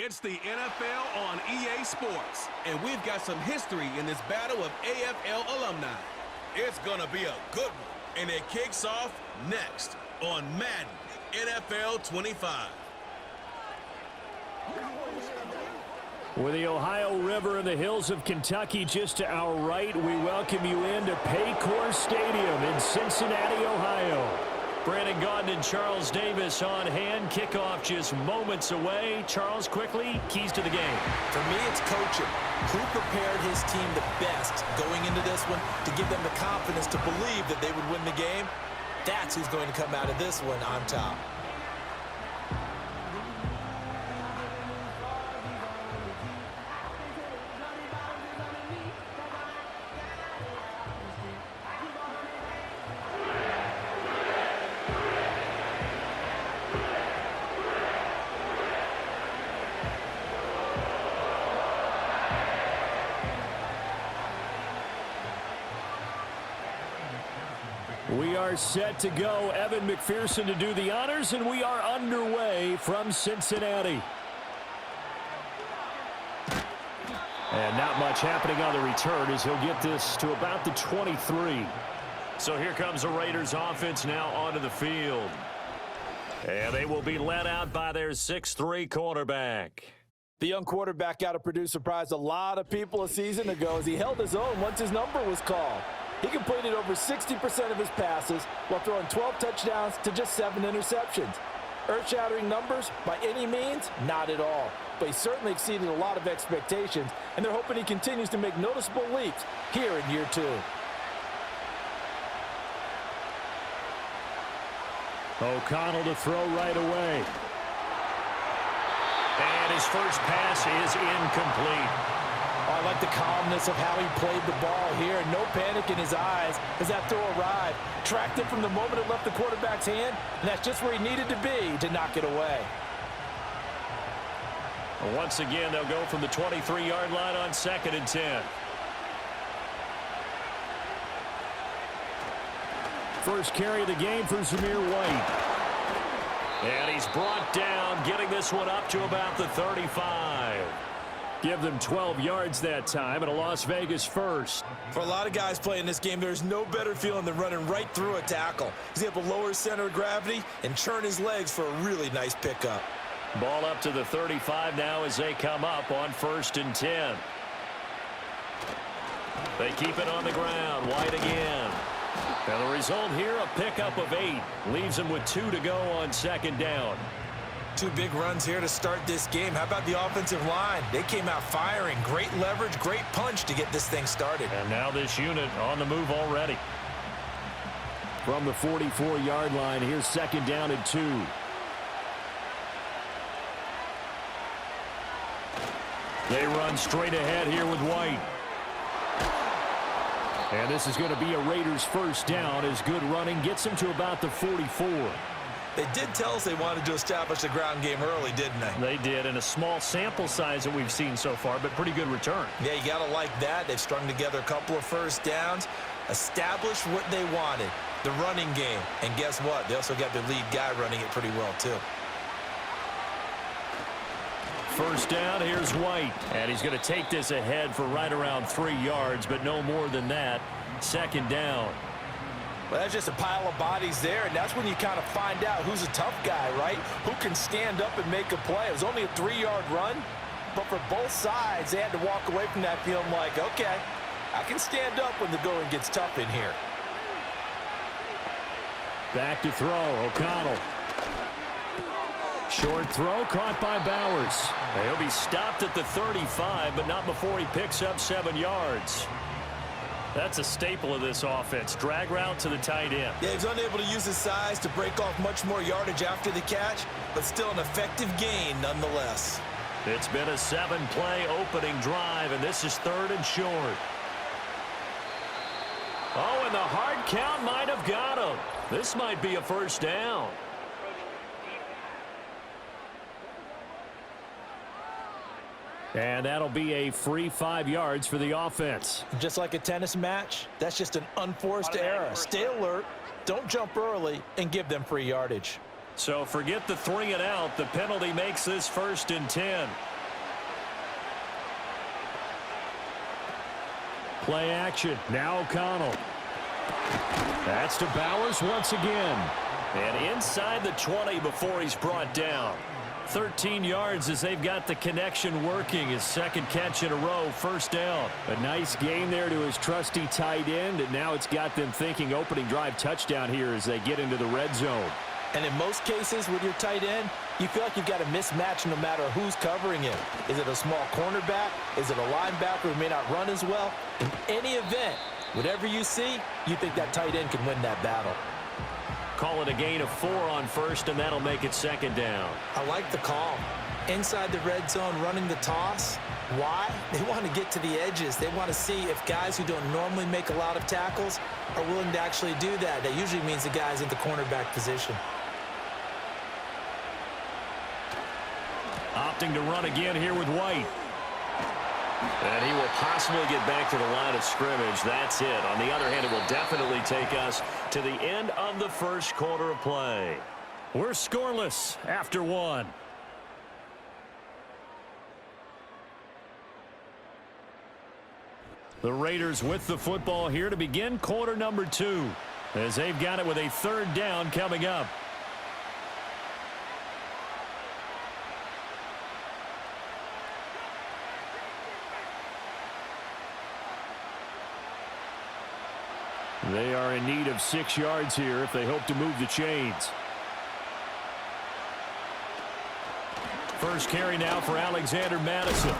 It's the NFL on EA Sports, and we've got some history in this battle of AFL alumni. It's gonna be a good one, and it kicks off next on Madden NFL 25. With the Ohio River and the hills of Kentucky just to our right, we welcome you into Paycor Stadium in Cincinnati, Ohio. Brandon Gaudin and Charles Davis on hand. Kickoff just moments away. Charles, quickly, keys to the game. For me, it's coaching. Who prepared his team the best going into this one to give them the confidence to believe that they would win the game? That's who's going to come out of this one on top. We are set to go. Evan McPherson to do the honors, and we are underway from Cincinnati. And not much happening on the return as he'll get this to about the 23. So here comes the Raiders offense now onto the field. And they will be led out by their 6'3" quarterback. The young quarterback got to produce surprised a lot of people a season ago as he held his own once his number was called. He completed over 60% of his passes while throwing 12 touchdowns to just 7 interceptions. Earth-shattering numbers by any means? Not at all. But he certainly exceeded a lot of expectations, and they're hoping he continues to make noticeable leaps here in year 2. O'Connell to throw right away. And his first pass is incomplete. I like the calmness of how he played the ball here. No panic in his eyes as that throw arrived. Tracked it from the moment it left the quarterback's hand, and that's just where he needed to be to knock it away. Once again, they'll go from the 23-yard line on 2nd and 10. First carry of the game for Zamir White. And he's brought down, getting this one up to about the 35. Give them 12 yards that time, and a Las Vegas first. For a lot of guys playing this game, there's no better feeling than running right through a tackle. He's able to lower his center of gravity and turn his legs for a really nice pickup. Ball up to the 35 now as they come up on 1st and 10. They keep it on the ground. White again. And the result here, a pickup of 8. Leaves them with 2 to go on 2nd down. 2 big runs here to start this game. How about the offensive line? They came out firing. Great leverage, great punch to get this thing started. And now this unit on the move already. From the 44-yard line, here's 2nd down and 2. They run straight ahead here with White. And this is going to be a Raiders first down as good running gets them to about the 44. They did tell us they wanted to establish the ground game early, didn't they? They did, and a small sample size that we've seen so far, but pretty good return. Yeah, you got to like that. They've strung together a couple of first downs, established what they wanted, the running game. And guess what? They also got their lead guy running it pretty well, too. First down, here's White. And he's going to take this ahead for right around 3 yards, but no more than that. 2nd down. Well, that's just a pile of bodies there, and that's when you kind of find out who's a tough guy, right? Who can stand up and make a play. It was only a 3-yard run, but for both sides, they had to walk away from that feeling like, okay, I can stand up when the going gets tough in here. Back to throw, O'Connell. Short throw caught by Bowers. He'll be stopped at the 35, but not before he picks up 7 yards. That's a staple of this offense. Drag route to the tight end. Yeah, he's unable to use his size to break off much more yardage after the catch, but still an effective gain nonetheless. It's been a 7-play opening drive, and this is 3rd and short. Oh, and the hard count might have got him. This might be a first down. And that'll be a free 5 yards for the offense. Just like a tennis match, that's just an unforced error. Stay alert, don't jump early, and give them free yardage. So forget the 3 and out. The penalty makes this 1st and 10. Play action. Now O'Connell. That's to Bowers once again. And inside the 20 before he's brought down. 13 yards as they've got the connection working. His second catch in a row, first down. A nice gain there to his trusty tight end, and now it's got them thinking opening drive touchdown here as they get into the red zone. And in most cases with your tight end, you feel like you've got a mismatch no matter who's covering him. Is it a small cornerback? Is it a linebacker who may not run as well? In any event, whatever you see, you think that tight end can win that battle. Call it a gain of 4 on first, and that'll make it second down. I like the call. Inside the red zone, running the toss. Why? They want to get to the edges. They want to see if guys who don't normally make a lot of tackles are willing to actually do that. That usually means the guy's in the cornerback position. Opting to run again here with White. And he will possibly get back to the line of scrimmage. That's it. On the other hand, it will definitely take us to the end of the first quarter of play. We're scoreless after 1. The Raiders with the football here to begin quarter number 2, as they've got it with a third down coming up. They are in need of 6 yards here if they hope to move the chains. First carry now for Alexander Madison.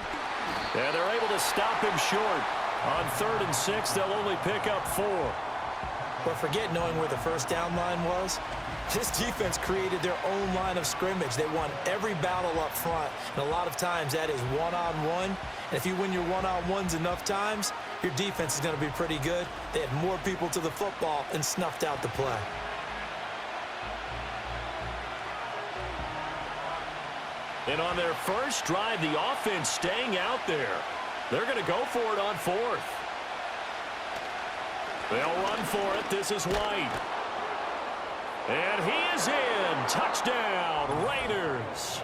And they're able to stop him short. On 3rd and 6, they'll only pick up 4. But forget knowing where the first down line was. This defense created their own line of scrimmage. They won every battle up front, and a lot of times that is one-on-one. And if you win your one-on-ones enough times, your defense is going to be pretty good. They had more people to the football and snuffed out the play. And on their first drive, the offense staying out there. They're going to go for it on 4th. They'll run for it. This is White. And he is in. Touchdown, Raiders.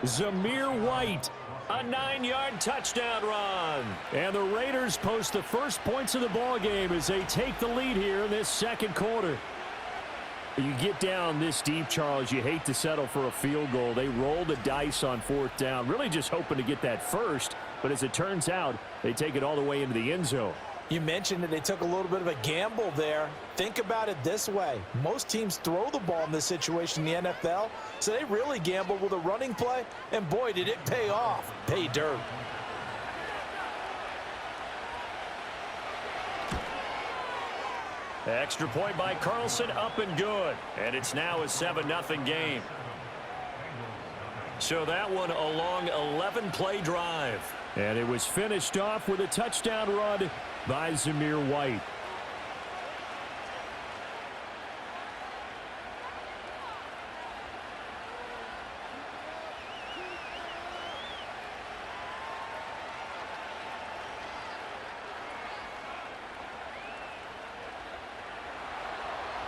Zamir White, a 9-yard touchdown run. And the Raiders post the first points of the ballgame as they take the lead here in this second quarter. You get down this deep, Charles, you hate to settle for a field goal. They roll the dice on 4th down, really just hoping to get that first. But as it turns out, they take it all the way into the end zone. You mentioned that they took a little bit of a gamble there. Think about it this way. Most teams throw the ball in this situation in the NFL, so they really gambled with a running play, and boy, did it pay off. Pay dirt. Extra point by Carlson, up and good. And it's now a 7-0 game. So that one a long 11-play drive. And it was finished off with a touchdown run by Zamir White.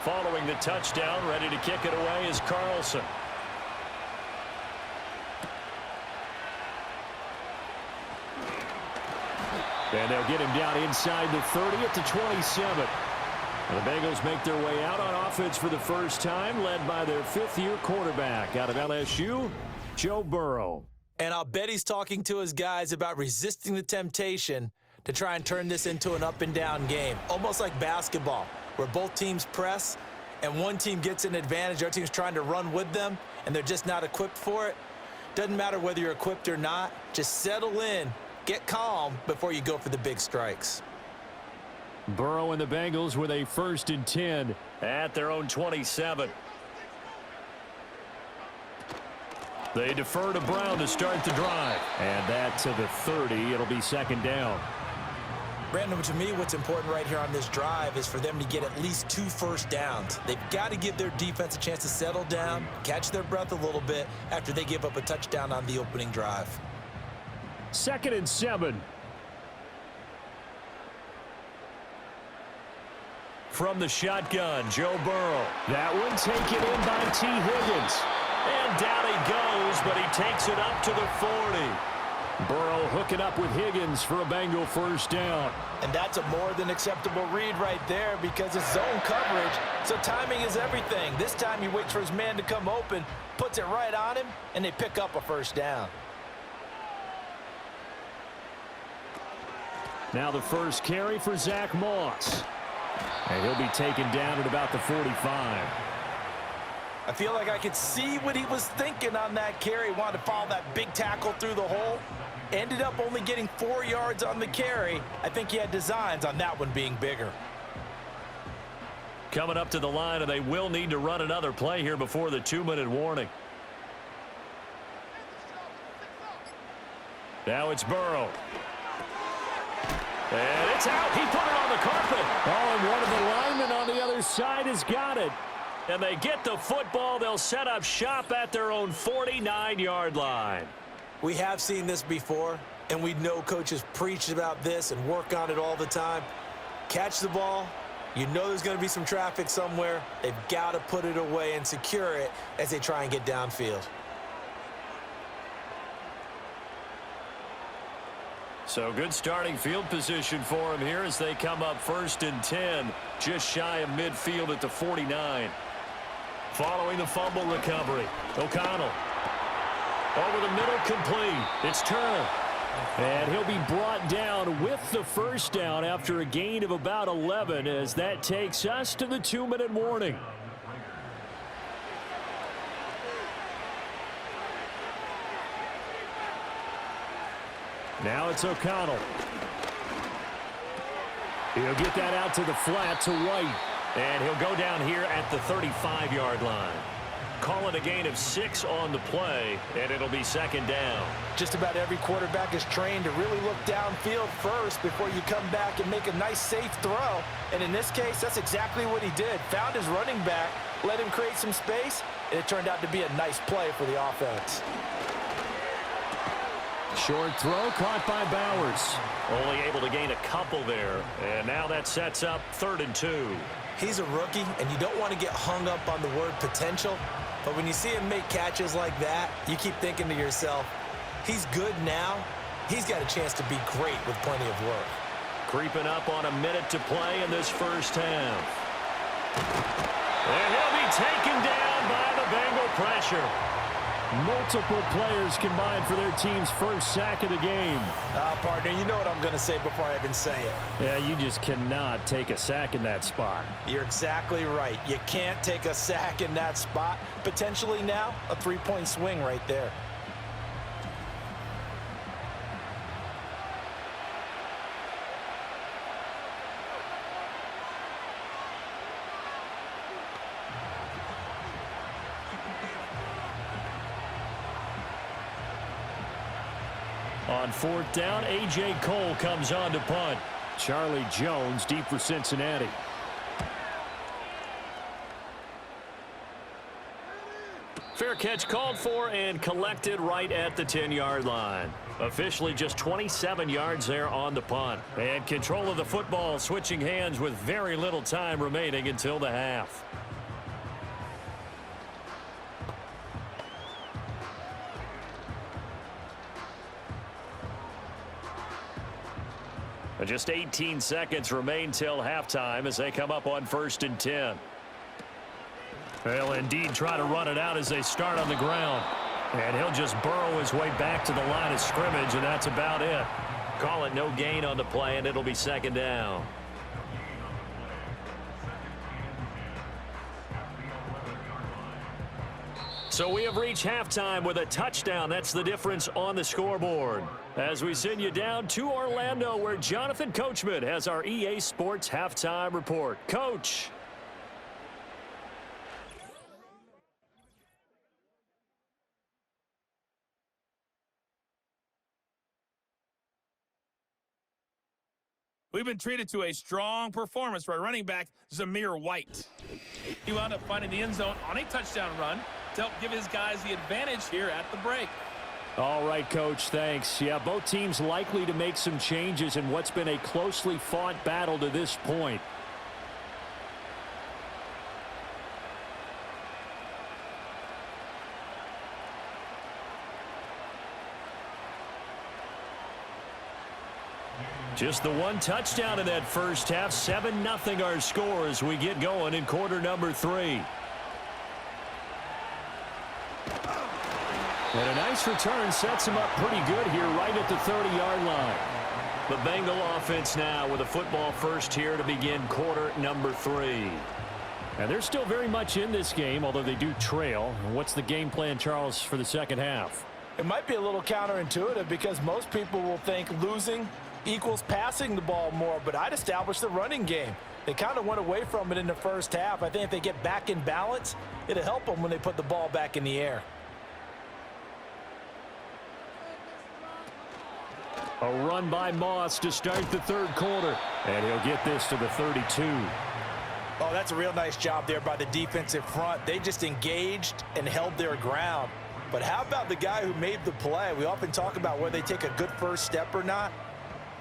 Following the touchdown, ready to kick it away is Carlson. And they'll get him down inside the 30 at the 27. And the Bengals make their way out on offense for the first time, led by their 5th-year quarterback out of LSU, Joe Burrow. And I'll bet he's talking to his guys about resisting the temptation to try and turn this into an up-and-down game, almost like basketball, where both teams press and one team gets an advantage, our team's trying to run with them, and they're just not equipped for it. Doesn't matter whether you're equipped or not. Just settle in, get calm before you go for the big strikes. Burrow and the Bengals with a 1st and 10 at their own 27. They defer to Brown to start the drive. And that to the 30. It'll be second down. Brandon, to me, what's important right here on this drive is for them to get at least 2 first downs. They've got to give their defense a chance to settle down, catch their breath a little bit after they give up a touchdown on the opening drive. 2nd and 7. From the shotgun, Joe Burrow. That one taken in by T. Higgins. And down he goes, but he takes it up to the 40. Burrow hooking up with Higgins for a Bengal first down. And that's a more than acceptable read right there because it's zone coverage, so timing is everything. This time he waits for his man to come open, puts it right on him, and they pick up a first down. Now the first carry for Zach Moss. And he'll be taken down at about the 45. I feel like I could see what he was thinking on that carry. Wanted to follow that big tackle through the hole. Ended up only getting 4 yards on the carry. I think he had designs on that one being bigger. Coming up to the line, and they will need to run another play here before the 2-minute warning. Now it's Burrow. And it's out. He put it on the carpet. Oh, and one of the linemen on the other side has got it. And they get the football. They'll set up shop at their own 49-yard line. We have seen this before, and we know coaches preach about this and work on it all the time. Catch the ball. You know there's going to be some traffic somewhere. They've got to put it away and secure it as they try and get downfield. So good starting field position for him here as they come up 1st and 10, just shy of midfield at the 49. Following the fumble recovery, O'Connell. Over the middle, complete. It's Turner. And he'll be brought down with the first down after a gain of about 11 as that takes us to the 2-minute warning. Now it's O'Connell. He'll get that out to the flat to White. And he'll go down here at the 35-yard line. Call it a gain of 6 on the play, and it'll be 2nd down. Just about every quarterback is trained to really look downfield first before you come back and make a nice, safe throw. And in this case, that's exactly what he did. Found his running back, let him create some space, and it turned out to be a nice play for the offense. Short throw caught by Bowers. Only able to gain a couple there. And now that sets up 3rd and 2. He's a rookie, and you don't want to get hung up on the word potential. But when you see him make catches like that, you keep thinking to yourself, he's good now. He's got a chance to be great with plenty of work. Creeping up on a minute to play in this first half. And he'll be taken down by the Bengal pressure. Multiple players combined for their team's first sack of the game. Partner, you know what I'm going to say before I even say it. Yeah, you just cannot take a sack in that spot. You're exactly right. You can't take a sack in that spot. Potentially now, a 3-point swing right there. On 4th down, A.J. Cole comes on to punt. Charlie Jones deep for Cincinnati. Fair catch called for and collected right at the 10-yard line. Officially just 27 yards there on the punt. And control of the football switching hands with very little time remaining until the half. Just 18 seconds remain till halftime as they come up on 1st and 10. They'll indeed try to run it out as they start on the ground. And he'll just burrow his way back to the line of scrimmage, and that's about it. Call it no gain on the play, and it'll be 2nd down. So we have reached halftime with a touchdown. That's the difference on the scoreboard. As we send you down to Orlando, where Jonathan Coachman has our EA Sports Halftime Report. Coach. We've been treated to a strong performance by running back Zamir White. He wound up finding the end zone on a touchdown run to help give his guys the advantage here at the break. All right, Coach, thanks. Yeah, both teams likely to make some changes in what's been a closely fought battle to this point. Just the one touchdown in that first half. 7-0 our score as we get going in quarter number 3. And a nice return sets him up pretty good here right at the 30-yard line. The Bengal offense now with a football first here to begin quarter number 3. And they're still very much in this game, although they do trail. What's the game plan, Charles, for the second half? It might be a little counterintuitive because most people will think losing equals passing the ball more, but I'd establish the running game. They kind of went away from it in the first half. I think if they get back in balance, it'll help them when they put the ball back in the air. A run by Moss to start the third quarter, and he'll get this to the 32. Oh, that's a real nice job there by the defensive front. They just engaged and held their ground. But how about the guy who made the play? We often talk about whether they take a good first step or not.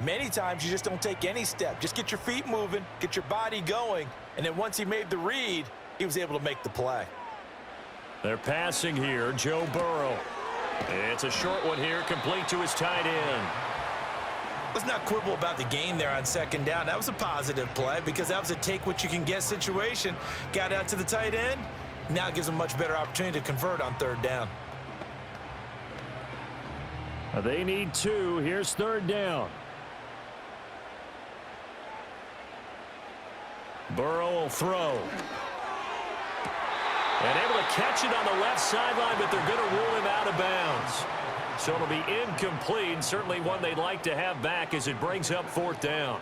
Many times you just don't take any step. Just get your feet moving, get your body going, and then once he made the read, he was able to make the play. They're passing here, Joe Burrow. It's a short one here, complete to his tight end. Let's not quibble about the gain there on second down. That was a positive play because that was a take-what-you-can-get situation. Got out to the tight end. Now it gives them a much better opportunity to convert on third down. They need 2. Here's third down. Burrow will throw. And able to catch it on the left sideline, but they're going to rule him out of bounds. So it'll be incomplete, certainly one they'd like to have back as it brings up fourth down.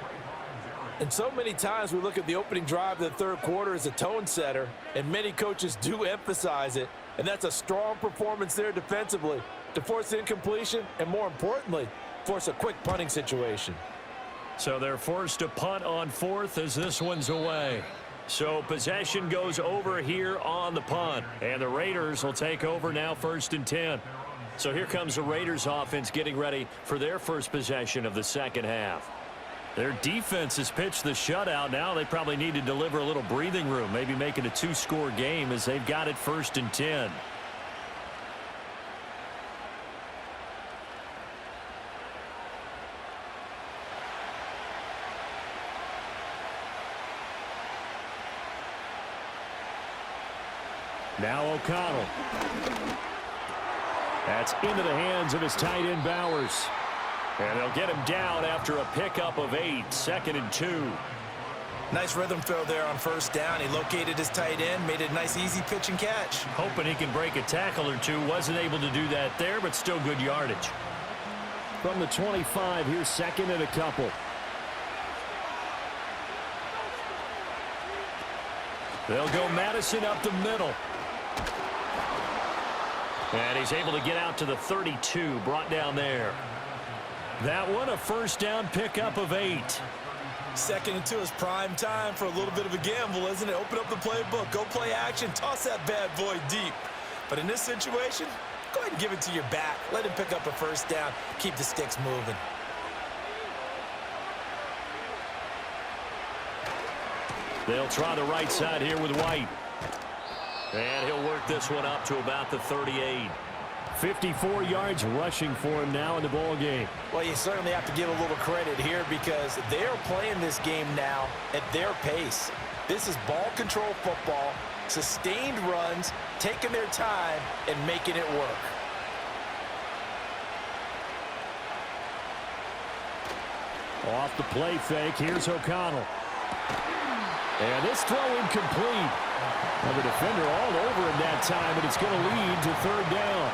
And so many times we look at the opening drive of the third quarter as a tone setter, and many coaches do emphasize it, and that's a strong performance there defensively to force incompletion and, more importantly, force a quick punting situation. So they're forced to punt on fourth as this one's away. So possession goes over here on the punt, and the Raiders will take over now 1st and 10. So here comes the Raiders offense getting ready for their first possession of the second half. Their defense has pitched the shutout. Now they probably need to deliver a little breathing room, maybe make it a 2-score game as they've got it 1st and 10. Now O'Connell. That's into the hands of his tight end Bowers. And they'll get him down after a pickup of 8, 2nd and 2. Nice rhythm throw there on first down. He located his tight end, made it a nice easy pitch and catch. Hoping he can break a tackle or two. Wasn't able to do that there, but still good yardage. From the 25, here's 2nd and a couple. They'll go Madison up the middle. And he's able to get out to the 32, brought down there. That one, a first down pickup of 8. 2nd and 2 is prime time for a little bit of a gamble, isn't it? Open up the playbook, go play action, toss that bad boy deep. But in this situation, go ahead and give it to your back. Let him pick up a first down, keep the sticks moving. They'll try the right side here with White. And he'll work this one up to about the 38. 54 yards rushing for him now in the ball game. Well, you certainly have to give a little credit here because they're playing this game now at their pace. This is ball control football, sustained runs, taking their time and making it work. Off the play fake, here's O'Connell. And this throw incomplete. And the defender all over him that time, and it's going to lead to third down.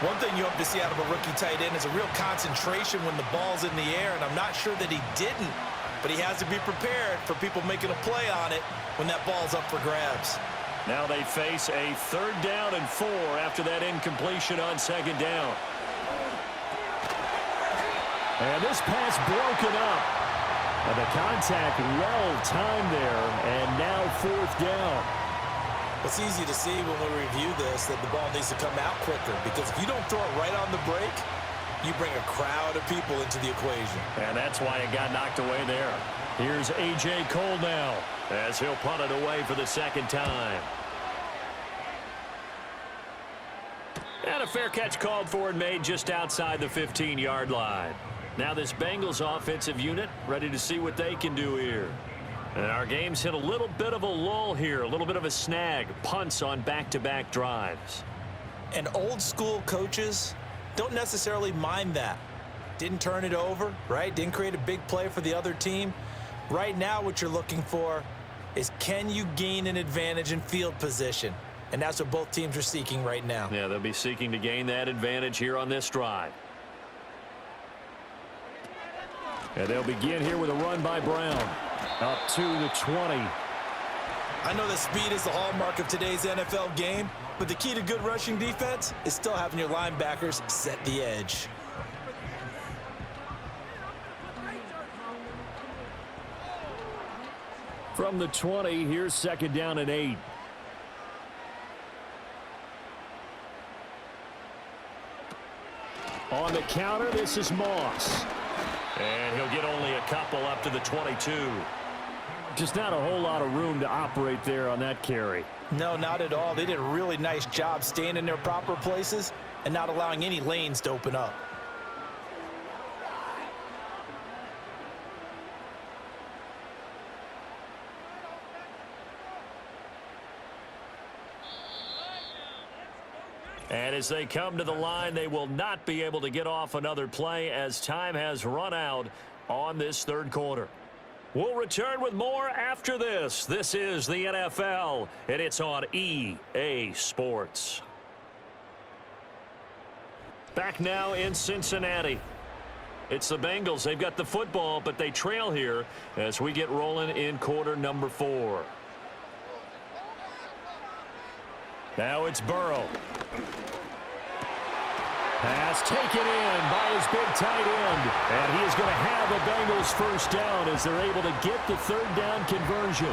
One thing you hope to see out of a rookie tight end is a real concentration when the ball's in the air, and I'm not sure that he didn't, but he has to be prepared for people making a play on it when that ball's up for grabs. Now they face a 3rd down and 4 after that incompletion on 2nd down. And this pass broken up. And the contact well timed there, and now 4th down. It's easy to see when we review this that the ball needs to come out quicker because if you don't throw it right on the break, you bring a crowd of people into the equation. And that's why it got knocked away there. Here's A.J. Cole now as he'll punt it away for the 2nd time. And a fair catch called for and made just outside the 15-yard line. Now this Bengals offensive unit ready to see what they can do here. And our game's hit a little bit of a lull here, a little bit of a snag. Punts on back-to-back drives. And old school coaches don't necessarily mind that. Didn't turn it over, right? Didn't create a big play for the other team. Right now what you're looking for is, can you gain an advantage in field position? And that's what both teams are seeking right now. Yeah, they'll be seeking to gain that advantage here on this drive. And they'll begin here with a run by Brown. Up to the 20. I know that speed is the hallmark of today's NFL game, but the key to good rushing defense is still having your linebackers set the edge. From the 20, here's 2nd down and 8. On the counter, this is Moss. And he'll get only a couple up to the 22. Just not a whole lot of room to operate there on that carry. No, not at all. They did a really nice job staying in their proper places and not allowing any lanes to open up. And as they come to the line, they will not be able to get off another play as time has run out on this 3rd quarter. We'll return with more after this. This is the NFL, and it's on EA Sports. Back now in Cincinnati. It's the Bengals. They've got the football, but they trail here as we get rolling in quarter number 4. Now it's Burrow. Pass taken in by his big tight end. And he is going to have a Bengals first down as they're able to get the 3rd down conversion.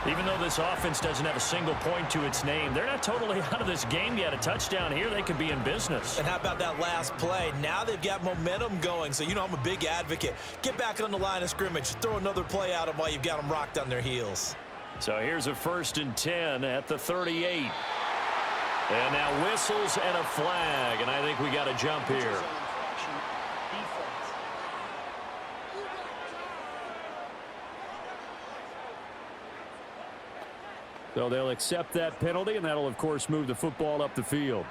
Even though this offense doesn't have a single point to its name, they're not totally out of this game yet. A touchdown here, they could be in business. And how about that last play? Now they've got momentum going, so you know I'm a big advocate. Get back on the line of scrimmage. Throw another play at them while you've got them rocked on their heels. So here's a 1st and 10 at the 38. And now whistles and a flag, and I think we got a jump here. So they'll accept that penalty, and that'll, of course, move the football up the field.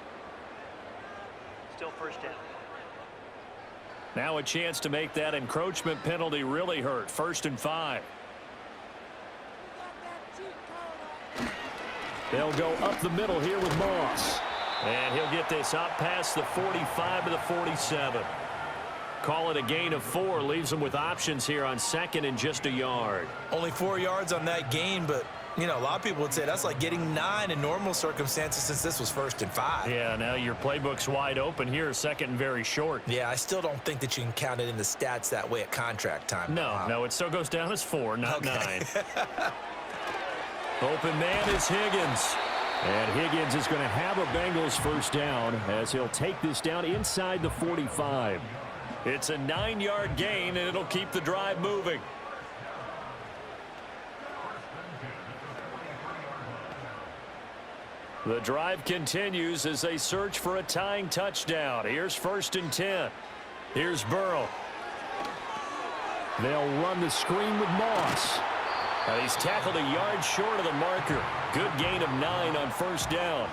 Still first down. Now a chance to make that encroachment penalty really hurt. 1st and 5. They'll go up the middle here with Moss. And he'll get this up past the 45 to the 47. Call it a gain of 4. Leaves them with options here on 2nd and just a yard. Only 4 yards on that gain, but, you know, a lot of people would say that's like getting 9 in normal circumstances since this was 1st and 5. Yeah, now your playbook's wide open here. 2nd and very short. Yeah, I still don't think that you can count it in the stats that way at contract time. No, it still goes down as 4, not 9. Open man is Higgins. And Higgins is going to have a Bengals first down as he'll take this down inside the 45. It's a 9-yard gain, and it'll keep the drive moving. The drive continues as they search for a tying touchdown. Here's 1st and 10. Here's Burrow. They'll run the screen with Moss. He's tackled a yard short of the marker. Good gain of 9 on 1st down.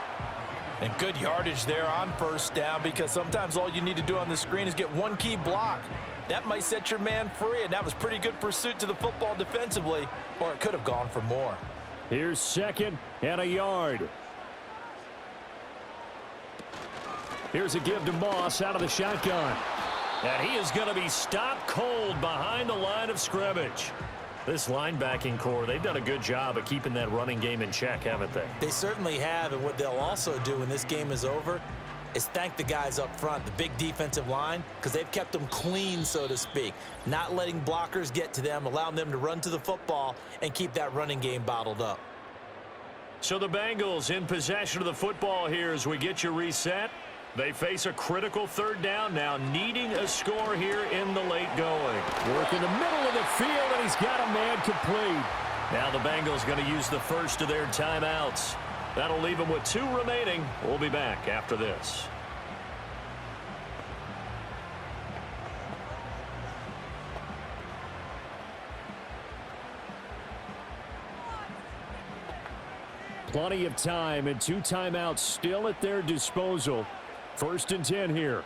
And good yardage there on 1st down, because sometimes all you need to do on the screen is get one key block. That might set your man free, and that was pretty good pursuit to the football defensively, or it could have gone for more. Here's 2nd and a yard. Here's a give to Moss out of the shotgun. And he is going to be stopped cold behind the line of scrimmage. This linebacking core, they've done a good job of keeping that running game in check, haven't they? They certainly have, and what they'll also do when this game is over is thank the guys up front, the big defensive line, because they've kept them clean, so to speak, not letting blockers get to them, allowing them to run to the football and keep that running game bottled up. So the Bengals in possession of the football here as we get you reset. They face a critical 3rd down now, needing a score here in the late going. Work in the middle of the field, and he's got a man complete. Now the Bengals going to use the first of their timeouts. That'll leave them with 2 remaining. We'll be back after this. Plenty of time and 2 timeouts still at their disposal. 1st and 10 here.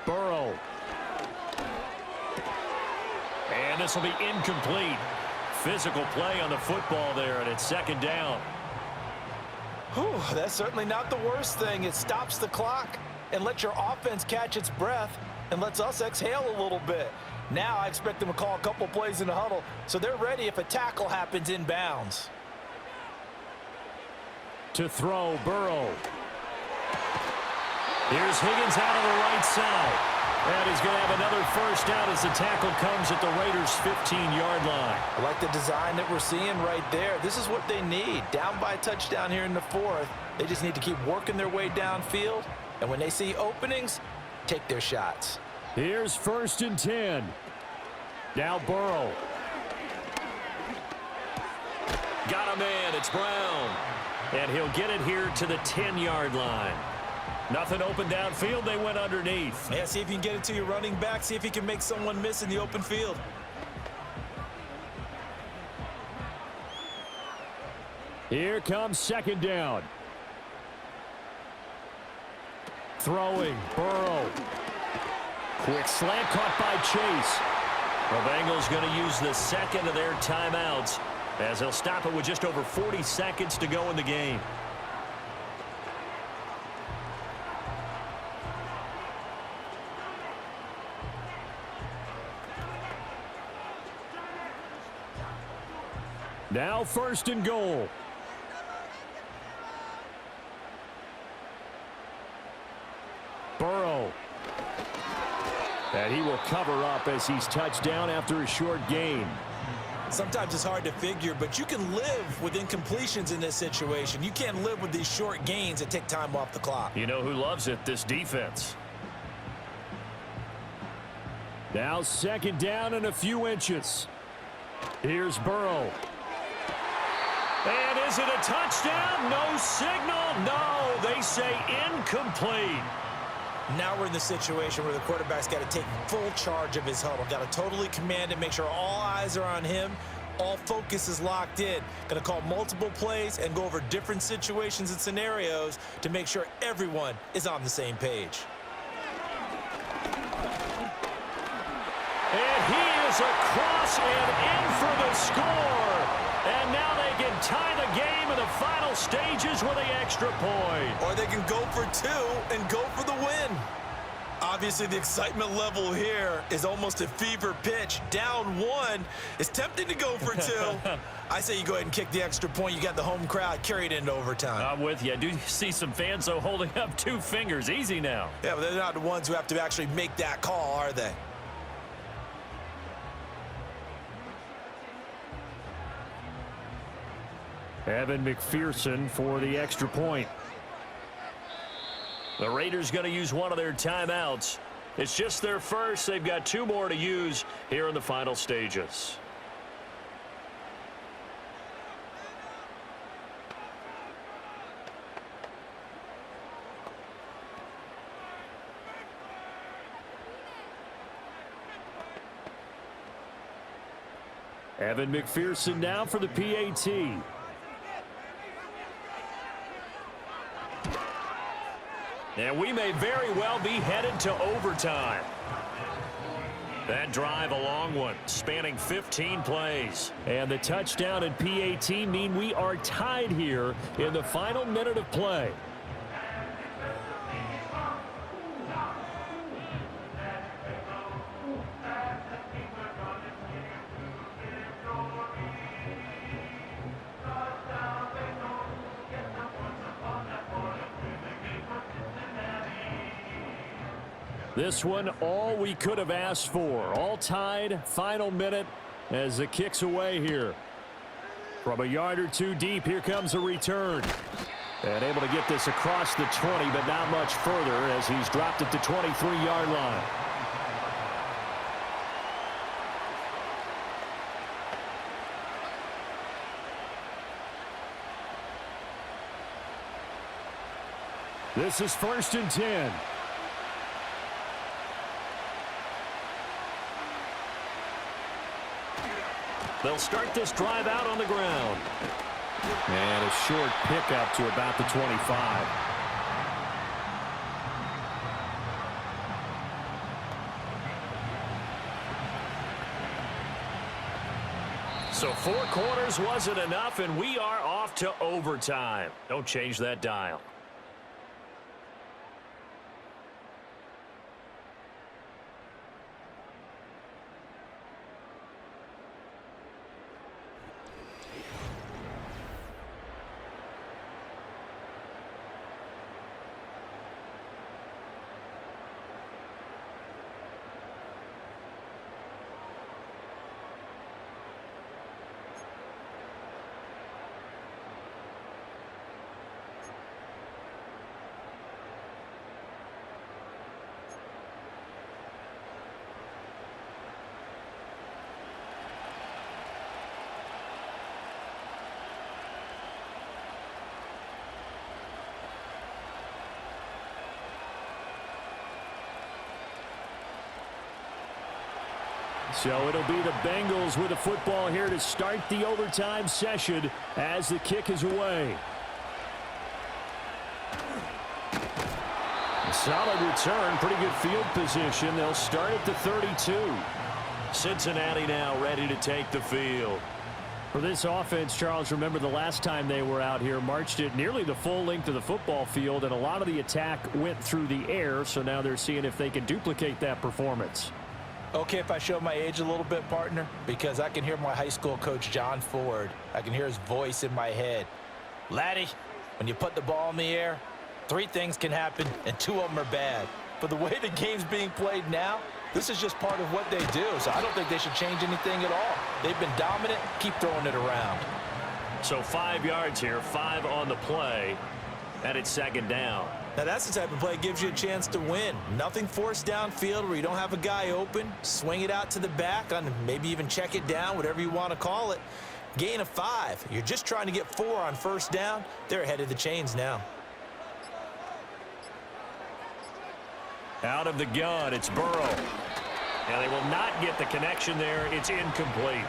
Burrow. And this will be incomplete. Physical play on the football there, and it's 2nd down. Whew, that's certainly not the worst thing. It stops the clock and lets your offense catch its breath and lets us exhale a little bit. Now I expect them to call a couple plays in the huddle so they're ready if a tackle happens inbounds. To throw, Burrow. Here's Higgins out on the right side. And he's going to have another 1st down as the tackle comes at the Raiders' 15-yard line. I like the design that we're seeing right there. This is what they need. Down by a touchdown here in the 4th. They just need to keep working their way downfield. And when they see openings, take their shots. Here's 1st and 10. Now Burrow. Got a man. It's Brown. And he'll get it here to the 10-yard line. Nothing open downfield. They went underneath. Yeah, see if you can get it to your running back. See if you can make someone miss in the open field. Here comes 2nd down. Throwing, Burrow. Quick slant caught by Chase. The Bengals going to use the 2nd of their timeouts as they'll stop it with just over 40 seconds to go in the game. Now 1st and goal. Burrow. And he will cover up as he's touched down after a short gain. Sometimes it's hard to figure, but you can live with incompletions in this situation. You can't live with these short gains that take time off the clock. You know who loves it? This defense. Now 2nd down and a few inches. Here's Burrow. And is it a touchdown? No signal. No, they say incomplete. Now we're in the situation where the quarterback's got to take full charge of his huddle. Got to totally command it, make sure all eyes are on him. All focus is locked in. Going to call multiple plays and go over different situations and scenarios to make sure everyone is on the same page. And he is across and in for the score. And now they can tie the game in the final stages with the extra point. Or they can go for 2 and go for the win. Obviously, the excitement level here is almost a fever pitch. Down 1. It's tempting to go for 2. I say you go ahead and kick the extra point. You got the home crowd, carry it into overtime. I'm with you. I do see some fans, though, holding up 2 fingers. Easy now. Yeah, but they're not the ones who have to actually make that call, are they? Evan McPherson for the extra point. The Raiders going to use one of their timeouts. It's just their first. They've got 2 more to use here in the final stages. Evan McPherson now for the PAT. And we may very well be headed to overtime. That drive, a long one, spanning 15 plays. And the touchdown and PAT mean we are tied here in the final minute of play. This one, all we could have asked for. All tied, final minute as the kick's away here. From a yard or 2 deep, here comes a return. And able to get this across the 20, but not much further as he's dropped it to 23-yard line. This is 1st and 10. They'll start this drive out on the ground. And a short pickup to about the 25. So 4 quarters wasn't enough, and we are off to overtime. Don't change that dial. So it'll be the Bengals with the football here to start the overtime session as the kick is away. Solid return, pretty good field position. They'll start at the 32. Cincinnati now ready to take the field. For this offense, Charles, remember the last time they were out here, marched it nearly the full length of the football field, and a lot of the attack went through the air, so now they're seeing if they can duplicate that performance. Okay, if I show my age a little bit, partner, because I can hear my high school coach, John Ford. I can hear his voice in my head. Laddie, when you put the ball in the air, 3 things can happen, and 2 of them are bad. But the way the game's being played now, this is just part of what they do, so I don't think they should change anything at all. They've been dominant. Keep throwing it around. So 5 yards here, 5 on the play, and it's second down. Now, that's the type of play that gives you a chance to win. Nothing forced downfield where you don't have a guy open. Swing it out to the back, on maybe even check it down, whatever you want to call it. Gain of 5. You're just trying to get 4 on first down. They're ahead of the chains now. Out of the gun, it's Burrow. And they will not get the connection there. It's incomplete.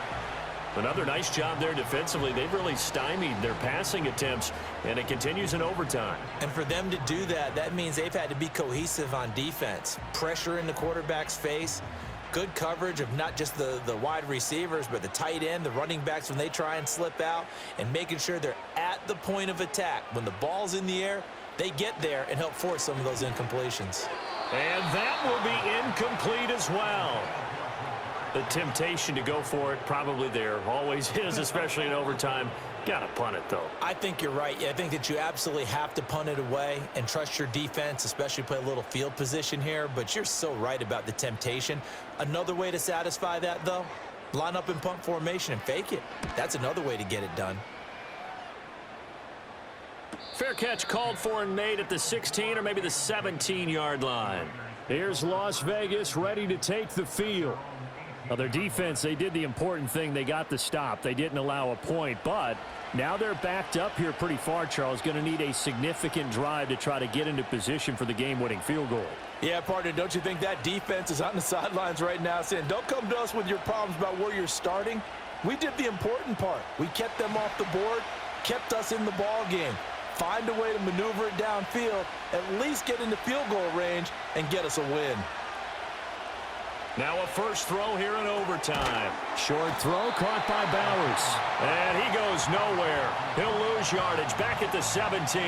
Another nice job there defensively. They've really stymied their passing attempts, and it continues in overtime. And for them to do that, that means they've had to be cohesive on defense. Pressure in the quarterback's face. Good coverage of not just the wide receivers, but the tight end, the running backs when they try and slip out, and making sure they're at the point of attack. When the ball's in the air, they get there and help force some of those incompletions. And that will be incomplete as well. The temptation to go for it probably there. Always is, especially in overtime. Got to punt it, though. I think you're right. I think that you absolutely have to punt it away and trust your defense, especially play a little field position here. But you're so right about the temptation. Another way to satisfy that, though, line up in punt formation and fake it. That's another way to get it done. Fair catch called for and made at the 16 or maybe the 17-yard line. Here's Las Vegas ready to take the field. Now, their defense, they did the important thing. They got the stop. They didn't allow a point, but now they're backed up here pretty far, Charles. Going to need a significant drive to try to get into position for the game-winning field goal. Yeah, partner, don't you think that defense is on the sidelines right now saying, don't come to us with your problems about where you're starting? We did the important part. We kept them off the board, kept us in the ball game. Find a way to maneuver it downfield, at least get into field goal range, and get us a win. Now a first throw here in overtime. Short throw caught by Bowers. And he goes nowhere. He'll lose yardage back at the 17.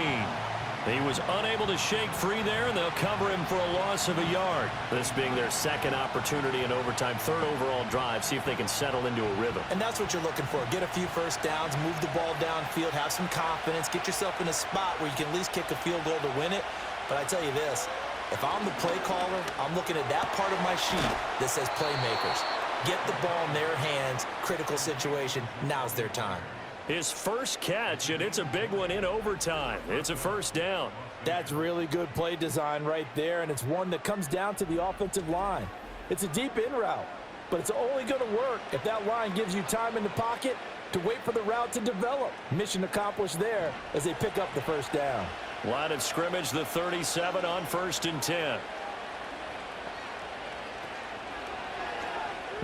He was unable to shake free there, and they'll cover him for a loss of a yard. This being their second opportunity in overtime, 3rd overall drive, see if they can settle into a rhythm. And that's what you're looking for. Get a few first downs, move the ball downfield, have some confidence, get yourself in a spot where you can at least kick a field goal to win it. But I tell you this, if I'm the play caller, I'm looking at that part of my sheet that says playmakers. Get the ball in their hands, critical situation, now's their time. His first catch, and it's a big one in overtime. It's a first down. That's really good play design right there, and it's one that comes down to the offensive line. It's a deep in route, but it's only going to work if that line gives you time in the pocket to wait for the route to develop. Mission accomplished there as they pick up the first down. Line of scrimmage, the 37 on 1st and 10.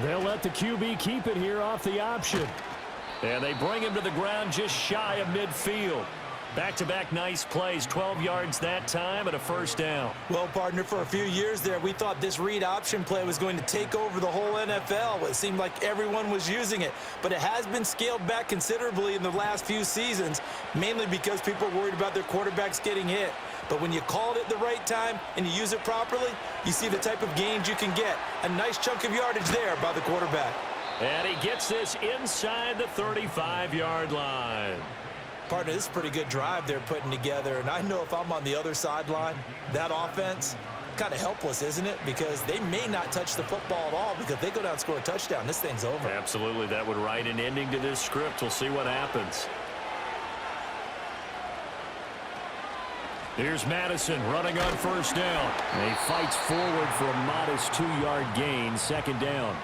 They'll let the QB keep it here off the option. And they bring him to the ground just shy of midfield. Back-to-back nice plays, 12 yards that time and a first down. Well, partner, for a few years there, we thought this read option play was going to take over the whole NFL. It seemed like everyone was using it, but it has been scaled back considerably in the last few seasons, mainly because people are worried about their quarterbacks getting hit. But when you call it at the right time and you use it properly, you see the type of gains you can get. A nice chunk of yardage there by the quarterback. And he gets this inside the 35-yard line. Partner, this is a pretty good drive they're putting together, and I know if I'm on the other sideline, that offense, kind of helpless, isn't it? Because they may not touch the football at all, because if they go down and score a touchdown, this thing's over. Absolutely, that would write an ending to this script. We'll see what happens. Here's Madison running on first down. And he fights forward for a modest 2-yard gain, second down.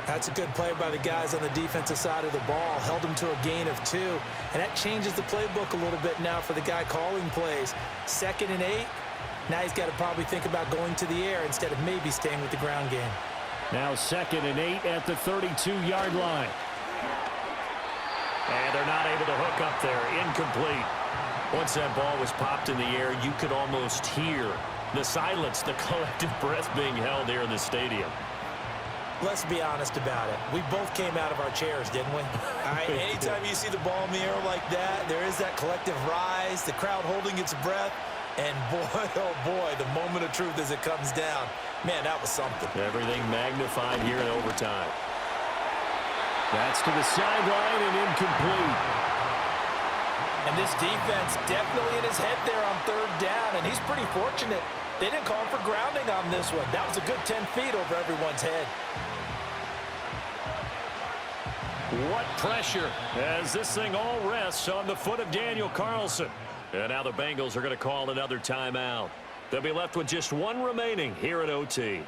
That's a good play by the guys on the defensive side of the ball. Held them to a gain of 2. And that changes the playbook a little bit now for the guy calling plays. 2nd and 8. Now he's got to probably think about going to the air instead of maybe staying with the ground game. Now 2nd and 8 at the 32-yard line. And they're not able to hook up there. Incomplete. Once that ball was popped in the air, you could almost hear the silence, the collective breath being held here in the stadium. Let's be honest about it. We both came out of our chairs, didn't we? All right, anytime you see the ball in the air like that, there is that collective rise, the crowd holding its breath, and boy, oh boy, the moment of truth as it comes down. Man, that was something. Everything magnified here in overtime. That's to the sideline and incomplete. And this defense definitely in his head there on 3rd down, and he's pretty fortunate. They didn't call him for grounding on this one. That was a good 10 feet over everyone's head. What pressure as this thing all rests on the foot of Daniel Carlson. And now the Bengals are going to call another timeout. They'll be left with just one remaining here at OT.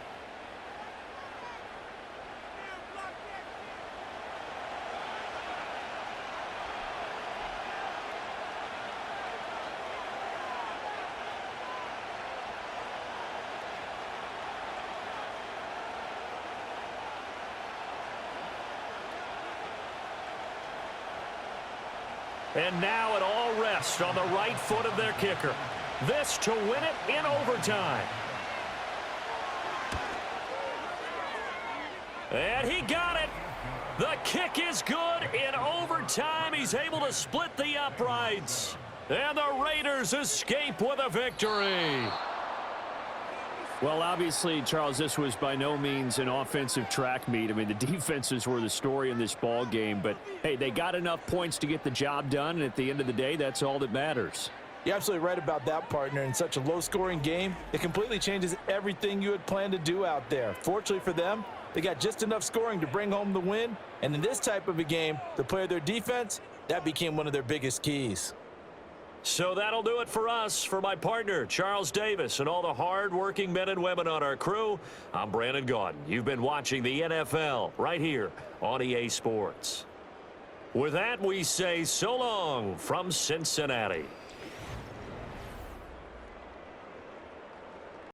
And now it all rests on the right foot of their kicker. This to win it in overtime. And he got it. The kick is good in overtime. He's able to split the uprights. And the Raiders escape with a victory. Well, obviously, Charles, this was by no means an offensive track meet. I mean, the defenses were the story in this ball game. But, hey, they got enough points to get the job done. And at the end of the day, that's all that matters. You're absolutely right about that, partner. In such a low-scoring game, it completely changes everything you had planned to do out there. Fortunately for them, they got just enough scoring to bring home the win. And in this type of a game, to play their defense, that became one of their biggest keys. So that'll do it for us. For my partner, Charles Davis, and all the hard-working men and women on our crew, I'm Brandon Gaudin. You've been watching the NFL right here on EA Sports. With that, we say so long from Cincinnati.